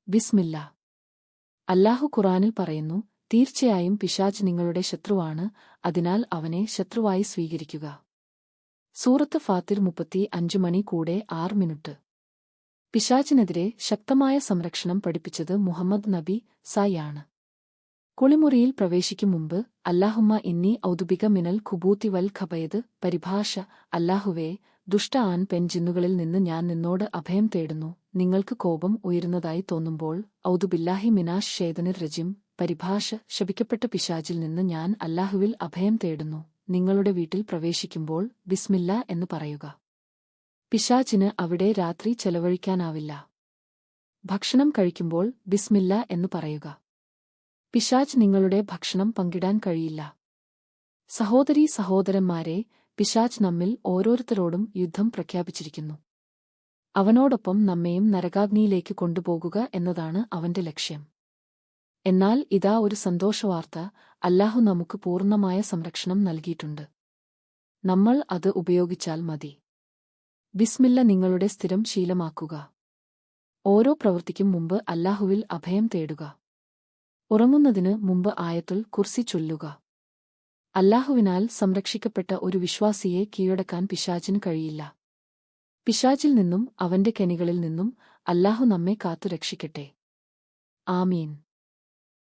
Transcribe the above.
ബിസ്മില്ലാ. അല്ലാഹു ഖുർആനിൽ പറയുന്നു, തീർച്ചയായും പിശാച് നിങ്ങളുടെ ശത്രുവാണ്, അതിനാൽ അവനെ ശത്രുവായി സ്വീകരിക്കുക. സൂറത്ത് ഫാത്തിർ 35 മണി കൂടെ 6 മിനിറ്റ്. പിശാചിനെതിരെ ശക്തമായ സംരക്ഷണം പഠിപ്പിച്ചത് മുഹമ്മദ് നബി സായാണ്. കുളിമുറിയിൽ പ്രവേശിക്കും മുമ്പ് അല്ലാഹുമ്മ ഇന്നി ഔദുബിക മിനൽ ഖുബൂത്തി വൽ ഖബയദ്. പരിഭാഷ: അല്ലാഹുവേ, ദുഷ്ട ആൺ പെൺ ജിന്നുകളിൽ നിന്ന് ഞാൻ നിന്നോട് അഭയം തേടുന്നു. നിങ്ങൾക്ക് കോപം ഉയരുന്നതായി തോന്നുമ്പോൾ ഔദുബില്ലാഹി മിനാശ് ശൈതനിർ റജിം. പരിഭാഷ: ശപിക്കപ്പെട്ട പിശാചിൽ നിന്ന് ഞാൻ അല്ലാഹുവിൽ അഭയം തേടുന്നു. നിങ്ങളുടെ വീട്ടിൽ പ്രവേശിക്കുമ്പോൾ ബിസ്മില്ലാ എന്ന് പറയുക. പിശാചിന് അവിടെ രാത്രി ചെലവഴിക്കാനാവില്ല. ഭക്ഷണം കഴിക്കുമ്പോൾ ബിസ്മില്ലാ എന്ന് പറയുക. പിശാച് നിങ്ങളുടെ ഭക്ഷണം പങ്കിടാൻ കഴിയില്ല. സഹോദരീ സഹോദരന്മാരെ, പിശാച് നമ്മിൽ ഓരോരുത്തരോടും യുദ്ധം പ്രഖ്യാപിച്ചിരിക്കുന്നു. അവനോടൊപ്പം നമ്മെയും നരകാഗ്നിയിലേക്ക് കൊണ്ടുപോകുക എന്നതാണ് അവന്റെ ലക്ഷ്യം. എന്നാൽ ഇതാ ഒരു സന്തോഷവാർത്ത: അല്ലാഹു നമുക്ക് പൂർണ്ണമായ സംരക്ഷണം നൽകിയിട്ടുണ്ട്. നമ്മൾ അത് ഉപയോഗിച്ചാൽ മതി. ബിസ്മില്ല നിങ്ങളുടെ സ്ഥിരം ശീലമാക്കുക. ഓരോ പ്രവൃത്തിക്കും മുമ്പ് അല്ലാഹുവിൽ അഭയം തേടുക. ഉറങ്ങുന്നതിന് മുമ്പ് ആയത്തുൽ കുർസി ചൊല്ലുക. അല്ലാഹുവിനാൽ സംരക്ഷിക്കപ്പെട്ട ഒരു വിശ്വാസിയെ കീഴടക്കാൻ പിശാചിന് കഴിയില്ല. പിശാചിൽ നിന്നും അവന്റെ കെണികളിൽ നിന്നും അല്ലാഹു നമ്മെ കാത്തു രക്ഷിക്കട്ടെ. ആമീൻ.